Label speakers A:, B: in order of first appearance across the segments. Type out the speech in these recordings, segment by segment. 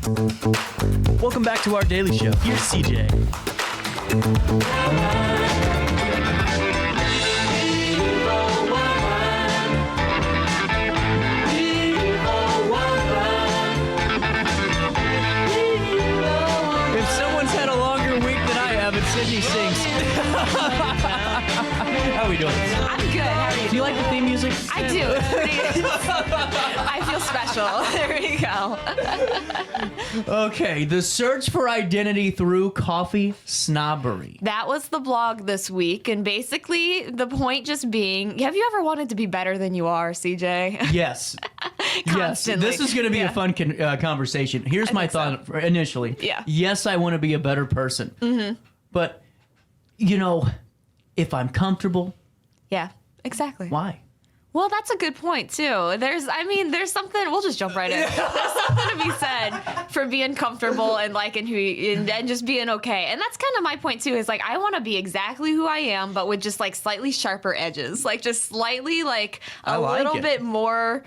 A: Welcome back to our daily show. Here's CJ. If someone's had a longer week than I have, it's Sydney Sings. How are we doing?
B: I'm good. How are you?
A: Do you like the theme music?
B: I do. I feel special. There we go.
A: Okay, the search for identity through coffee snobbery.
B: That was the blog this week, and basically the point just being, have you ever wanted to be better than you are, CJ?
A: Yes.
B: Constantly.
A: Yes, this is going to be a fun conversation. Here's my thought initially.
B: Yeah.
A: Yes, I want to be a better person. Mm-hmm. But, you know, if I'm comfortable,
B: Yeah, exactly.
A: why?
B: Well, that's a good point, too. There's something, we'll just jump right in. There's something to be said for being comfortable and liking and just being okay. And that's kind of my point, too, is like, I want to be exactly who I am, but with just like slightly sharper edges, like just slightly like a little bit more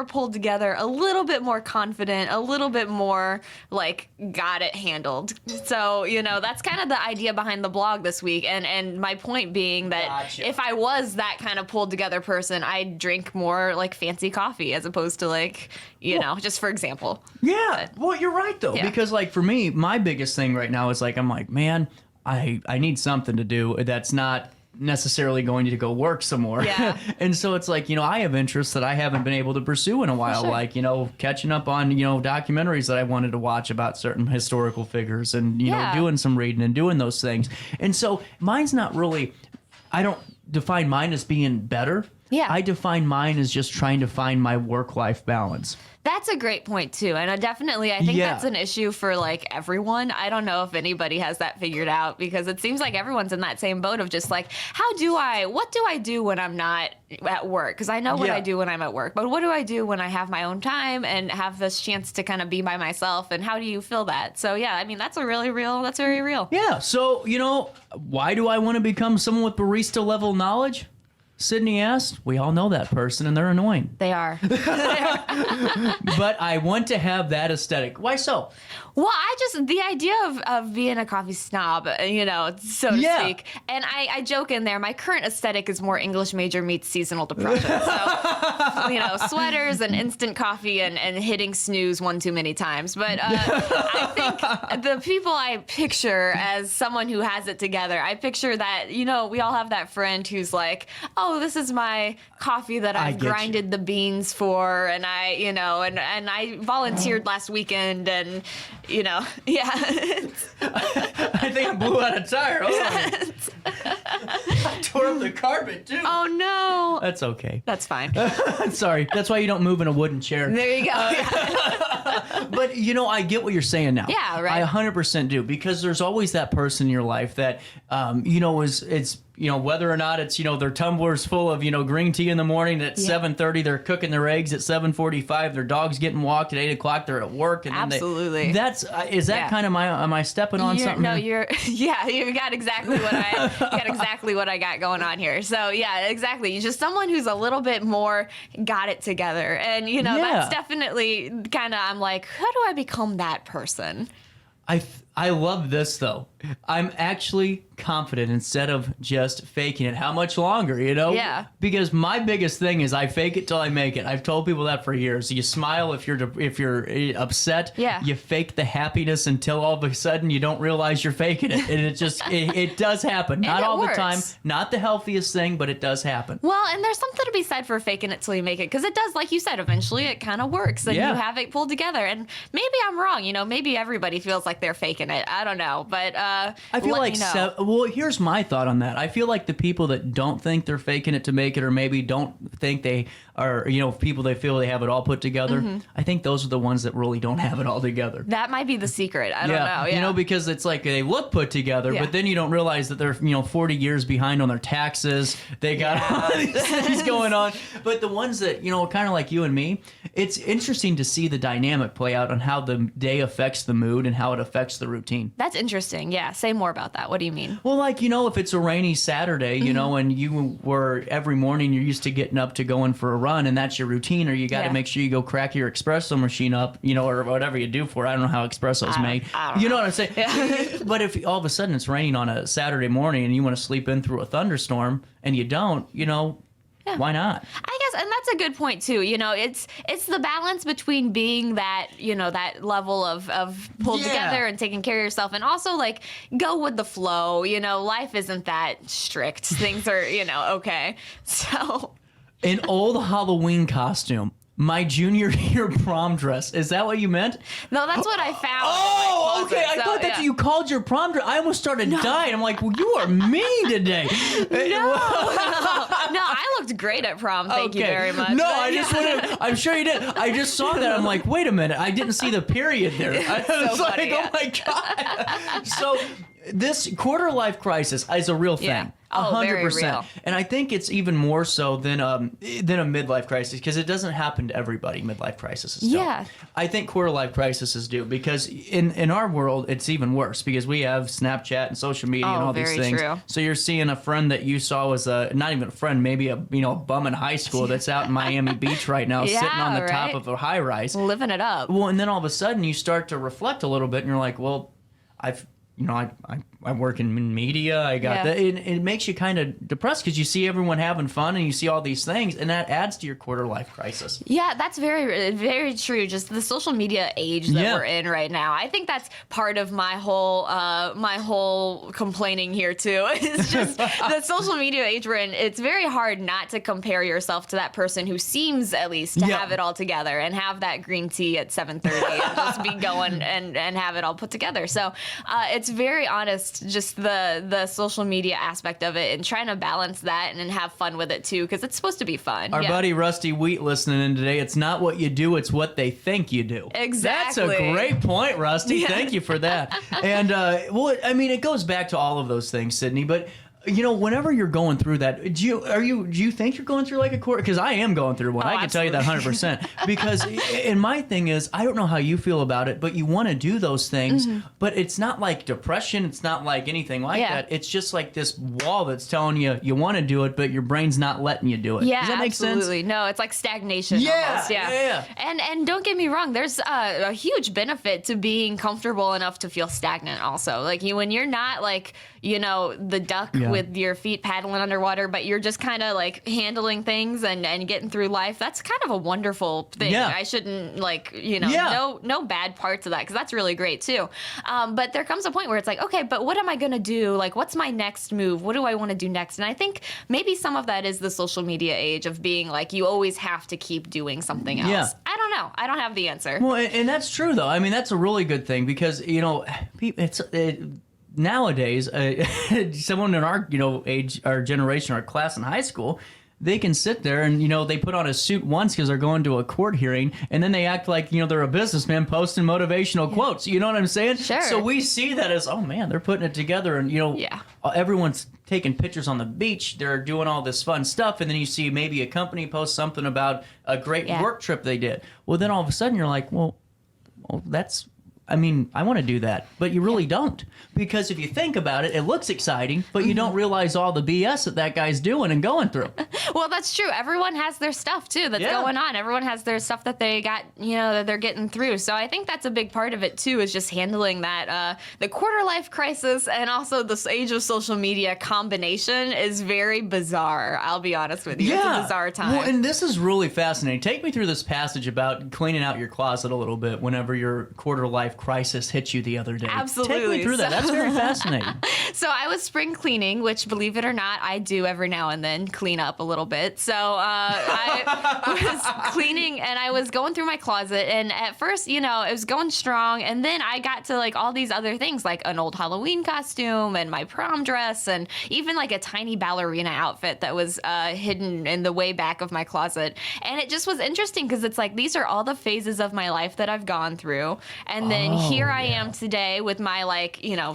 B: pulled together, a little bit more confident, a little bit more like got it handled. So, you know, that's kind of the idea behind the blog this week. And my point being that if I was that kind of pulled together person, I'd drink more like fancy coffee as opposed to like, you know, just for example.
A: Yeah. Well, you're right, though,
B: Yeah.
A: because like for me, my biggest thing right now is like, I'm like, man, I need something to do that's not necessarily going to go work some more.
B: Yeah.
A: And so it's like, you know, I have interests that I haven't been able to pursue in a while,
B: sure.
A: like, you know, catching up on, you know, documentaries that I wanted to watch about certain historical figures and, you know, doing some reading and doing those things. And so mine's not really, I don't define mine as being better.
B: Yeah.
A: I define mine as just trying to find my work-life balance.
B: That's a great point too. And I think that's an issue for like everyone. I don't know if anybody has that figured out because it seems like everyone's in that same boat of just like, what do I do when I'm not at work? Because I know what I do when I'm at work, but what do I do when I have my own time and have this chance to kind of be by myself? And how do you feel that? So yeah, I mean, that's very real.
A: Yeah. So, you know, why do I want to become someone with barista level knowledge? Sydney asked. We all know that person, and they're annoying.
B: They are.
A: But I want to have that aesthetic. Why so?
B: Well, the idea of being a coffee snob, you know, so to speak, and I joke in there, my current aesthetic is more English major meets seasonal depression. So, you know, sweaters and instant coffee and hitting snooze one too many times. But I think the people I picture as someone who has it together, I picture that, you know, we all have that friend who's like, oh, this is my coffee that I've grinded the beans for, and I volunteered last weekend, and you know, yeah.
A: I think I blew out a tire. I tore up the carpet too.
B: Oh no.
A: That's okay.
B: That's fine.
A: Sorry. That's why you don't move in a wooden chair.
B: There you go.
A: But, you know, I get what you're saying now.
B: Yeah, right.
A: I 100% do, because there's always that person in your life that, you know, it's you know, whether or not it's, you know, their tumblers full of, you know, green tea in the morning at 7:30, they're cooking their eggs at 7:45, their dog's getting walked at 8 o'clock, they're at work. And
B: Absolutely.
A: Is that kind of am I stepping on something?
B: No, you got exactly what I got going on here. So yeah, exactly. You're just someone who's a little bit more got it together. And you know, that's definitely kind of, I'm like, how do I become that person?
A: I love this though. I'm actually confident instead of just faking it. How much longer, you know?
B: Yeah.
A: Because my biggest thing is I fake it till I make it. I've told people that for years. You smile if you're upset.
B: Yeah.
A: You fake the happiness until all of a sudden you don't realize you're faking it, and it just it does happen. Not all the time. Not the healthiest thing, but it does happen.
B: Well, and there's something to be said for faking it till you make it, because it does, like you said, eventually it kind of works, and you have it pulled together. And maybe I'm wrong. You know, maybe everybody feels like they're faking it. I don't know, but
A: I feel like well, here's my thought on that. I feel like the people that don't think they're faking it to make it, or maybe don't think they are, you know, people they feel they have it all put together. I think those are the ones that really don't have it all together.
B: That might be the secret. I don't know. Yeah.
A: You know, because it's like they look put together, but then you don't realize that they're, you know, 40 years behind on their taxes. They got all these things going on. But the ones that, you know, kind of like you and me, it's interesting to see the dynamic play out on how the day affects the mood and how it affects the routine.
B: That's interesting. Yeah. Say more about that. What do you mean?
A: Well, like, you know, if it's a rainy Saturday, you know, and you were every morning you're used to getting up to going for a run and that's your routine, or you got to make sure you go crack your espresso machine up, or whatever you do for it. I don't know how espresso's made. You know what I'm saying? Yeah. But if all of a sudden it's raining on a Saturday morning and you want to sleep in through a thunderstorm and you don't, why not?
B: I guess, and that's a good point too. It's the balance between being that, that level of pulled together and taking care of yourself, and also like go with the flow. Life isn't that strict. Things are, okay. So,
A: an old Halloween costume. My junior year prom dress. Is that what you meant?
B: No, that's what I found.
A: Oh, okay. I thought that's what you called your prom dress. I almost started dying. I'm like, well, you are mean today.
B: No, I looked great at prom. Thank you very much.
A: No, I just wanted. I'm sure you did. I just saw that. I'm like, wait a minute. I didn't see the period there. I was so funny, oh my God. So this quarter life crisis is a real thing.
B: Yeah.
A: 100%. And I think it's even more so than a midlife crisis, because it doesn't happen to everybody. Midlife crises don't.
B: Yeah.
A: I think quarter life crises do, because in our world it's even worse, because we have Snapchat and social media and all these things.
B: True.
A: So you're seeing a friend that you saw was not even a friend, maybe a bum in high school that's out in Miami Beach right now, sitting on the top of a high rise,
B: living it up.
A: Well, and then all of a sudden you start to reflect a little bit, and you're like, well, I work in media. I got that. It makes you kind of depressed, because you see everyone having fun and you see all these things, and that adds to your quarter life crisis.
B: Yeah, that's very, very true. Just the social media age that we're in right now. I think that's part of my whole complaining here too. It's just the social media age we're in. It's very hard not to compare yourself to that person who seems at least to have it all together and have that green tea at 7:30 and just be going and have it all put together. So it's very honest, just the social media aspect of it, and trying to balance that and have fun with it too, because it's supposed to be fun.
A: Our buddy Rusty Wheat listening in today, it's not what you do, it's what they think you do.
B: Exactly.
A: That's a great point, Rusty.
B: Yeah.
A: Thank you for that. And it goes back to all of those things, Sydney, but whenever you're going through that, do you think you're going through like a quarter? Because I am going through one. I can tell you that 100%. Because, and my thing is, I don't know how you feel about it, but you want to do those things, but it's not like depression. It's not like anything like that. It's just like this wall that's telling you want to do it, but your brain's not letting you do it.
B: Yeah,
A: does that make sense?
B: Absolutely. No, it's like stagnation. Almost. Yeah. And don't get me wrong, there's a huge benefit to being comfortable enough to feel stagnant. Also, like when you're not like the duck with your feet paddling underwater, but you're just kind of like handling things and getting through life. That's kind of a wonderful thing. Yeah. I shouldn't no bad parts of that, because that's really great too. But there comes a point where it's like, okay, but what am I going to do? Like, what's my next move? What do I want to do next? And I think maybe some of that is the social media age of being like, you always have to keep doing something else. Yeah. I don't know. I don't have the answer.
A: Well, and that's true though. I mean, that's a really good thing, because, nowadays, someone in our age, our generation, our class in high school, they can sit there and they put on a suit once because they're going to a court hearing, and then they act like they're a businessman posting motivational quotes. You know what I'm saying?
B: Sure.
A: So we see that as, oh man, they're putting it together, and everyone's taking pictures on the beach. They're doing all this fun stuff, and then you see maybe a company post something about a great work trip they did. Well, then all of a sudden you're like, well that's. I mean, I want to do that, but you really don't. Because if you think about it, it looks exciting, but you don't realize all the BS that guy's doing and going through.
B: Well, that's true. Everyone has their stuff, too, that's going on. Everyone has their stuff that they got, that they're getting through. So I think that's a big part of it, too, is just handling that. The quarter life crisis and also this age of social media combination is very bizarre. I'll be honest with you. It's a bizarre time.
A: Well, and this is really fascinating. Take me through this passage about cleaning out your closet a little bit whenever your quarter life crisis hit you the other day.
B: Absolutely.
A: Take me through that. That's very fascinating.
B: So I was spring cleaning, which, believe it or not, I do every now and then clean up a little bit. So I was cleaning and I was going through my closet, and at first, it was going strong, and then I got to like all these other things, like an old Halloween costume and my prom dress, and even like a tiny ballerina outfit that was hidden in the way back of my closet. And it just was interesting, because it's like, these are all the phases of my life that I've gone through, and then here I am today with my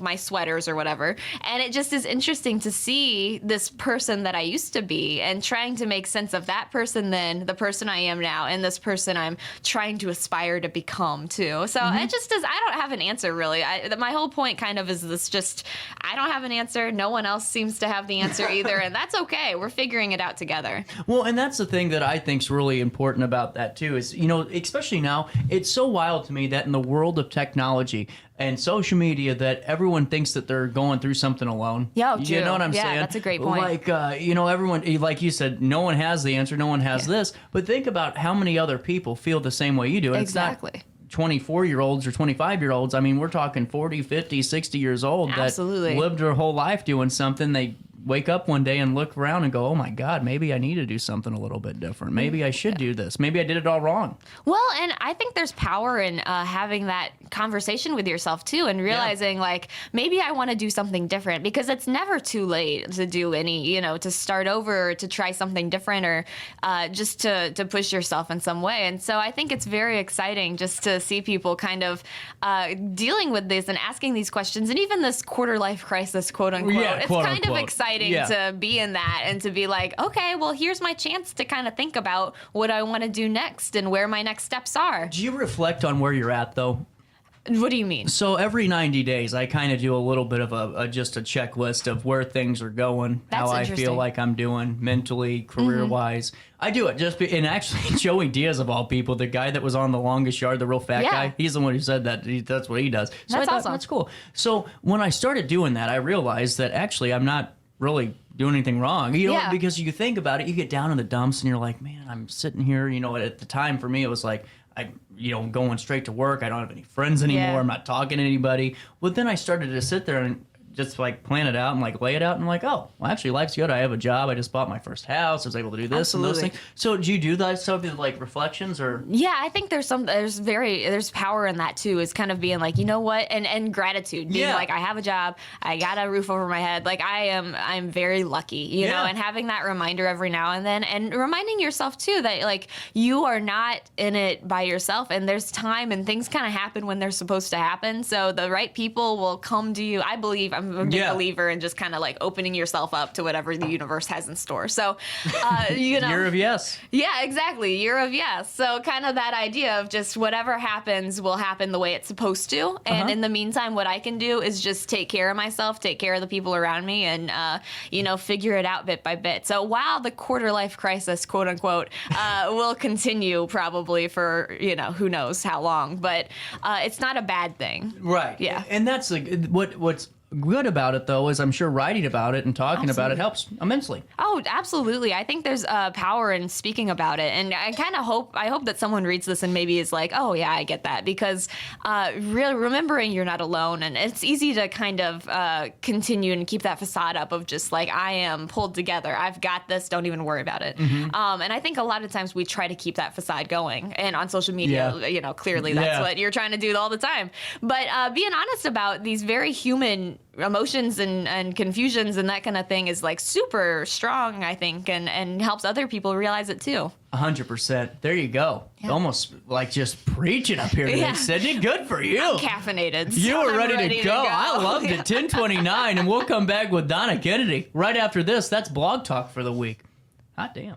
B: my sweaters or whatever. And it just is interesting to see this person that I used to be and trying to make sense of that person then, the person I am now, and this person I'm trying to aspire to become too. So it just is, I don't have an answer really. My whole point kind of is this just, I don't have an answer. No one else seems to have the answer either. And that's okay. We're figuring it out together.
A: Well, and that's the thing that I think is really important about that too is, you know, especially now, it's so wild to me that in the world of technology and social media that everyone thinks that they're going through something alone.
B: Yeah, true.
A: You know what I'm
B: yeah,
A: saying?
B: That's a great point.
A: Like, you know, everyone, like you said, no one has the answer, no one has this. But think about how many other people feel the same way you do. And
B: exactly.
A: It's not 24-year-olds or 25-year-olds. I mean, we're talking 40, 50, 60 years old that lived their whole life doing something. They wake up one day and look around and go, oh my God, maybe I need to do something a little bit different. Maybe I should do this. Maybe I did it all wrong.
B: Well, and I think there's power in having that conversation with yourself too, and realizing like, maybe I want to do something different, because it's never too late to do any, you know, to start over, or to try something different, or just to push yourself in some way. And so I think it's very exciting just to see people kind of dealing with this and asking these questions, and even this quarter life crisis, quote unquote. It's kind of exciting to be in that and to be like, okay, well, here's my chance to kind of think about what I want to do next and where my next steps are.
A: Do you reflect on where you're at, though?
B: What do you mean?
A: So every 90 days, I kind of do a little bit of just a checklist of where things are going, how I feel like I'm doing mentally, career-wise. I do it and actually, Joey Diaz, of all people, the guy that was on The Longest Yard, the real fat guy, he's the one who said that. That's what he does. So
B: that's awesome.
A: That's cool. So when I started doing that, I realized that actually I'm not really doing anything wrong, you know, because you think about it, you get down in the dumps and you're like, man, I'm sitting here, you know, at the time for me, it was like, you know, going straight to work. I don't have any friends anymore. I'm not talking to anybody. But then I started to sit there and just like plan it out and like lay it out and like, oh, well, actually life's good. I have a job. I just bought my first house. I was able to do this and those things. So do you do that stuff with like reflections or? Yeah,
B: I think there's power in that too, is kind of being like, you know what? And gratitude, being like, I have a job. I got a roof over my head. Like I'm very lucky, you know, and having that reminder every now and then, and reminding yourself too that like you are not in it by yourself, and there's time and things kind of happen when they're supposed to happen. So the right people will come to you. I believe I'm a big believer in just kind of like opening yourself up to whatever the universe has in store. So, you know.
A: Year of yes.
B: Yeah, exactly. Year of yes. So kind of that idea of just whatever happens will happen the way it's supposed to. And in the meantime, what I can do is just take care of myself, take care of the people around me, and, you know, figure it out bit by bit. So while the quarter life crisis, quote unquote, will continue probably for, you know, who knows how long, but it's not a bad thing.
A: Right.
B: Yeah.
A: And that's like what's good about it, though, is I'm sure writing about it and talking about it helps immensely.
B: Oh, absolutely. I think there's power in speaking about it. And I kind of hope that someone reads this and maybe is like, oh, yeah, I get that. Because really remembering you're not alone. And it's easy to kind of continue and keep that facade up of just like, I am pulled together. I've got this. Don't even worry about it. And I think a lot of times we try to keep that facade going. And on social media, you know, clearly that's what you're trying to do all the time. But being honest about these very human emotions and confusions and that kind of thing is like super strong, I think, and helps other people realize it too.
A: 100%. There you go. Yeah. Almost like just preaching up here today, Sydney. Good for you.
B: I'm caffeinated. So
A: you were ready to go. I loved it. 10:29, and we'll come back with Donna Kennedy right after this. That's Blog Talk for the week. Hot damn.